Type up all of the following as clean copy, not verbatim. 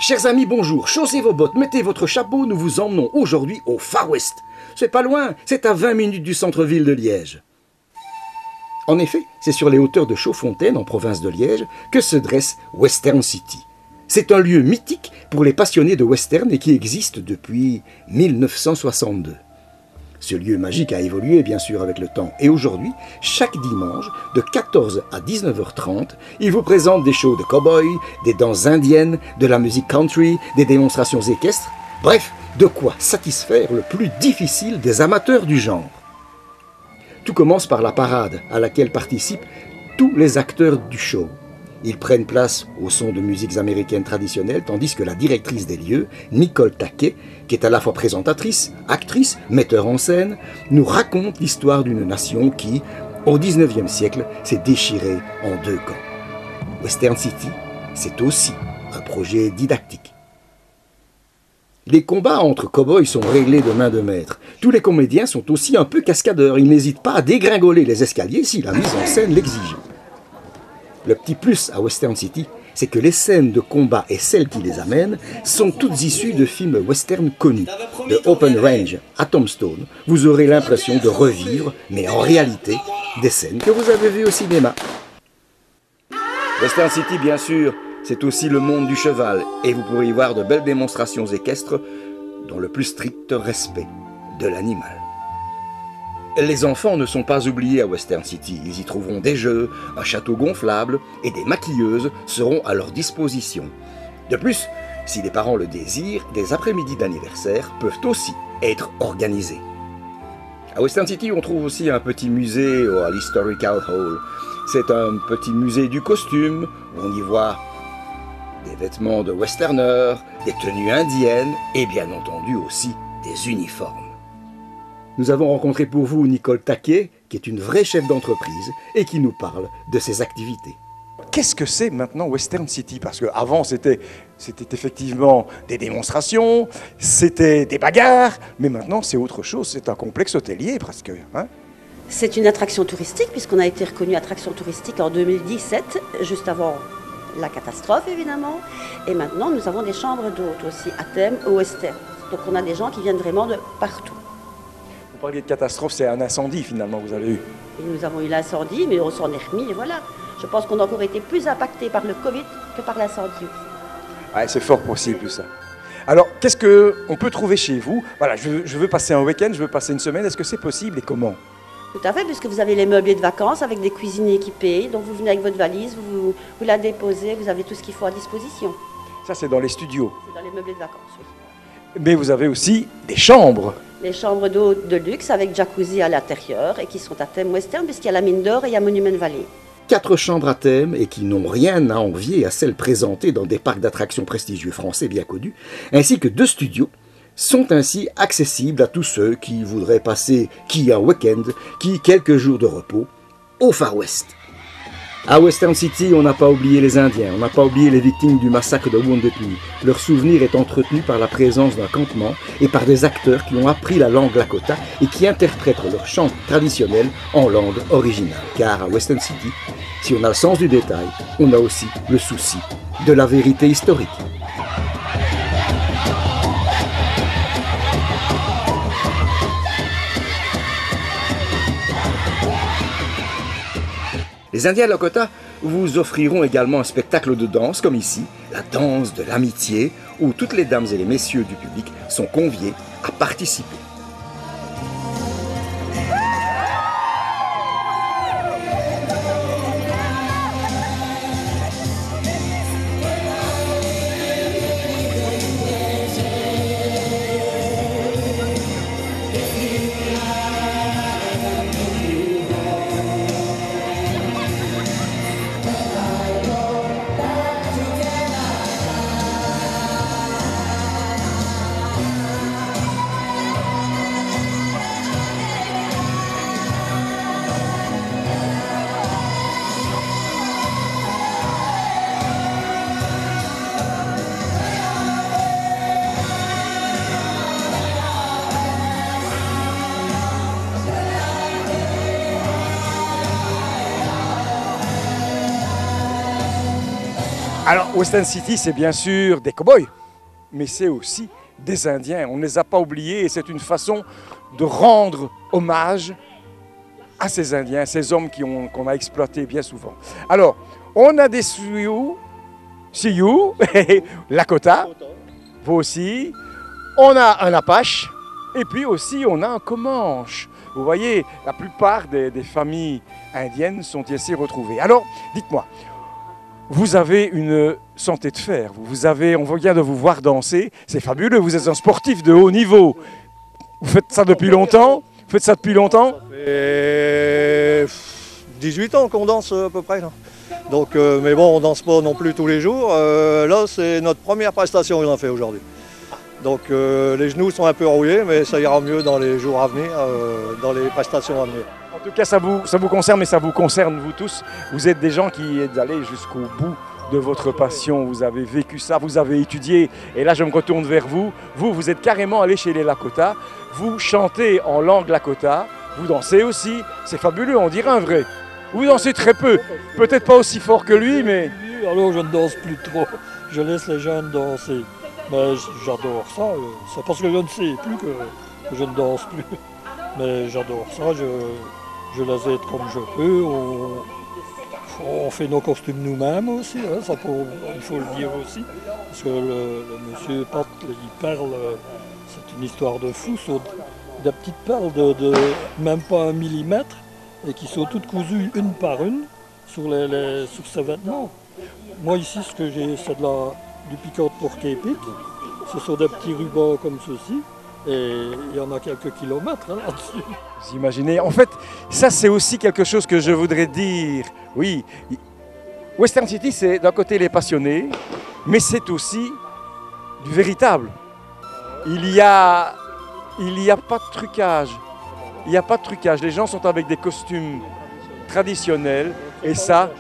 Chers amis, bonjour. Chaussez vos bottes, mettez votre chapeau, nous vous emmenons aujourd'hui au Far West. C'est pas loin, c'est à 20 minutes du centre-ville de Liège. En effet, c'est sur les hauteurs de Chaudfontaine, en province de Liège, que se dresse Western City. C'est un lieu mythique pour les passionnés de western et qui existe depuis 1962. Ce lieu magique a évolué bien sûr avec le temps et aujourd'hui, chaque dimanche, de 14 à 19h30, il vous présente des shows de cow-boys, des danses indiennes, de la musique country, des démonstrations équestres, bref, de quoi satisfaire le plus difficile des amateurs du genre. Tout commence par la parade à laquelle participent tous les acteurs du show. Ils prennent place au son de musiques américaines traditionnelles, tandis que la directrice des lieux, Nicole Taquet, qui est à la fois présentatrice, actrice, metteur en scène, nous raconte l'histoire d'une nation qui, au XIXe siècle, s'est déchirée en deux camps. Western City, c'est aussi un projet didactique. Les combats entre cow-boys sont réglés de main de maître. Tous les comédiens sont aussi un peu cascadeurs. Ils n'hésitent pas à dégringoler les escaliers si la mise en scène l'exige. Le petit plus à Western City, c'est que les scènes de combat et celles qui les amènent sont toutes issues de films western connus. De Open Range à Tombstone, vous aurez l'impression de revivre, mais en réalité, des scènes que vous avez vues au cinéma. Western City, bien sûr, c'est aussi le monde du cheval, et vous pourrez y voir de belles démonstrations équestres dans le plus strict respect de l'animal. Les enfants ne sont pas oubliés à Western City. Ils y trouveront des jeux, un château gonflable et des maquilleuses seront à leur disposition. De plus, si les parents le désirent, des après-midi d'anniversaire peuvent aussi être organisés. À Western City, on trouve aussi un petit musée à l'Historical Hall. C'est un petit musée du costume où on y voit des vêtements de westerners, des tenues indiennes et bien entendu aussi des uniformes. Nous avons rencontré pour vous Nicole Taquet, qui est une vraie chef d'entreprise et qui nous parle de ses activités. Qu'est-ce que c'est maintenant Western City? Parce qu'avant, c'était effectivement des démonstrations, c'était des bagarres, mais maintenant, c'est autre chose. C'est un complexe hôtelier, presque. Hein? C'est une attraction touristique, puisqu'on a été reconnu attraction touristique en 2017, juste avant la catastrophe, évidemment. Et maintenant, nous avons des chambres d'hôtes aussi, à thème western. Donc, on a des gens qui viennent vraiment de partout. Vous parliez de catastrophe, c'est un incendie finalement vous avez eu. Et nous avons eu l'incendie, mais on s'en est remis et voilà. Je pense qu'on a encore été plus impacté par le Covid que par l'incendie. Ouais, c'est fort possible ça. Alors, qu'est-ce qu'on peut trouver chez vous? Voilà, je veux passer un week-end, je veux passer une semaine, est-ce que c'est possible et comment? Tout à fait, puisque vous avez les meublés de vacances avec des cuisines équipées. Donc vous venez avec votre valise, vous la déposez, vous avez tout ce qu'il faut à disposition. Ça, c'est dans les studios. C'est dans les meublés de vacances, oui. Mais vous avez aussi des chambres. Les chambres d'hôtes de luxe avec jacuzzi à l'intérieur et qui sont à thème western puisqu'il y a la mine d'or et il y a Monument Valley. 4 chambres à thème et qui n'ont rien à envier à celles présentées dans des parcs d'attractions prestigieux français bien connus, ainsi que 2 studios, sont ainsi accessibles à tous ceux qui voudraient passer un week-end, quelques jours de repos au Far West. À Western City, on n'a pas oublié les Indiens, on n'a pas oublié les victimes du massacre de Wounded Knee. Leur souvenir est entretenu par la présence d'un campement et par des acteurs qui ont appris la langue Lakota et qui interprètent leurs chants traditionnels en langue originale. Car à Western City, si on a le sens du détail, on a aussi le souci de la vérité historique. Les Indiens Lakota vous offriront également un spectacle de danse comme ici, la danse de l'amitié, où toutes les dames et les messieurs du public sont conviés à participer. Alors, Western City, c'est bien sûr des cow-boys, mais c'est aussi des Indiens. On ne les a pas oubliés et c'est une façon de rendre hommage à ces Indiens, ces hommes qu'on a exploités bien souvent. Alors, on a des Sioux, Lakota, vous aussi. On a un Apache et puis aussi on a un Comanche. Vous voyez, la plupart des familles indiennes sont ici retrouvées. Alors, dites-moi, vous avez une santé de fer, on vient de vous voir danser, c'est fabuleux, vous êtes un sportif de haut niveau. Vous faites ça depuis longtemps? Ça fait 18 ans qu'on danse à peu près. Là. Donc, mais bon, on danse pas non plus tous les jours. Là, c'est notre première prestation qu'on a fait aujourd'hui. Donc les genoux sont un peu rouillés, mais ça ira mieux dans les jours à venir, dans les prestations à venir. En tout cas, ça vous concerne, mais ça vous concerne vous tous. Vous êtes des gens qui êtes allés jusqu'au bout de votre passion. Vous avez vécu ça, vous avez étudié. Et là, je me retourne vers vous. Vous êtes carrément allé chez les Lakota. Vous chantez en langue Lakota. Vous dansez aussi. C'est fabuleux, on dirait un vrai. Vous dansez très peu. Peut-être pas aussi fort que lui, mais... Alors, je ne danse plus trop. Je laisse les jeunes danser. Mais j'adore ça. C'est parce que je ne sais plus que je ne danse plus. Mais j'adore ça. Je les aide comme je peux. On fait nos costumes nous-mêmes aussi. Hein, ça il faut le dire aussi. Parce que le monsieur Pat, il parle. C'est une histoire de fou. Sur des petites perles de même pas 1 millimètre et qui sont toutes cousues une par une sur ses vêtements. Moi ici, ce que j'ai, c'est du piquant de porc épic. Ce sont des petits rubans comme ceci. Et il y en a quelques kilomètres hein, là-dessus. Vous imaginez, en fait, ça c'est aussi quelque chose que je voudrais dire. Oui, Western City, c'est d'un côté les passionnés, mais c'est aussi du véritable. Il y a pas de trucage. Il n'y a pas de trucage. Les gens sont avec des costumes traditionnels. Et ça...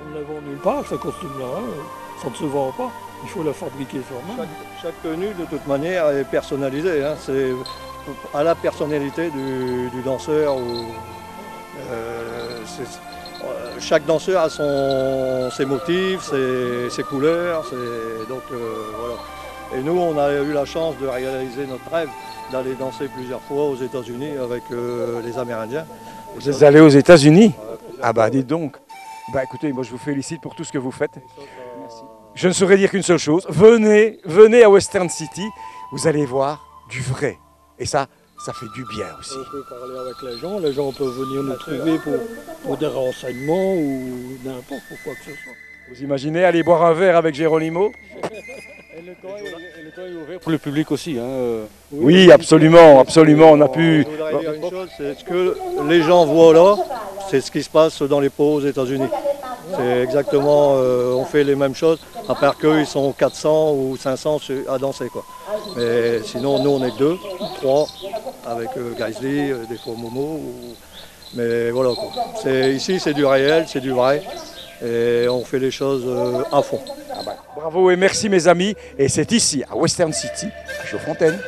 On ne les vend nulle part, ce costume-là. Hein. Ça ne se vend pas. Il faut la fabriquer soi-même. Chaque tenue, de toute manière, est personnalisée. Hein. C'est à la personnalité du danseur. Chaque danseur a ses motifs, ses couleurs. Donc, voilà. Et nous, on a eu la chance de réaliser notre rêve, d'aller danser plusieurs fois aux États-Unis avec les Amérindiens. Vous êtes allé aux États-Unis? Ah bah dites donc. Bah écoutez, moi je vous félicite pour tout ce que vous faites. Je ne saurais dire qu'une seule chose. Venez à Western City, vous allez voir du vrai. Et ça fait du bien aussi. On peut parler avec les gens peuvent venir nous trouver pour des renseignements ou n'importe pour quoi que ce soit. Vous imaginez aller boire un verre avec Geronimo? Et le temps est ouvert pour le public aussi. Hein. Oui, absolument. On a pu... Je voudrais dire une chose, c'est ce que les gens voient là, c'est ce qui se passe dans les pots aux États-Unis. C'est exactement, on fait les mêmes choses, à part qu'eux, ils sont 400 ou 500 à danser. Quoi. Mais sinon, nous, on est que 2, 3, avec Geisli, des fois Momo. Mais voilà, quoi. Ici, c'est du réel, c'est du vrai. Et on fait les choses à fond. Bravo et merci mes amis. Et c'est ici, à Western City, à Chaudfontaine.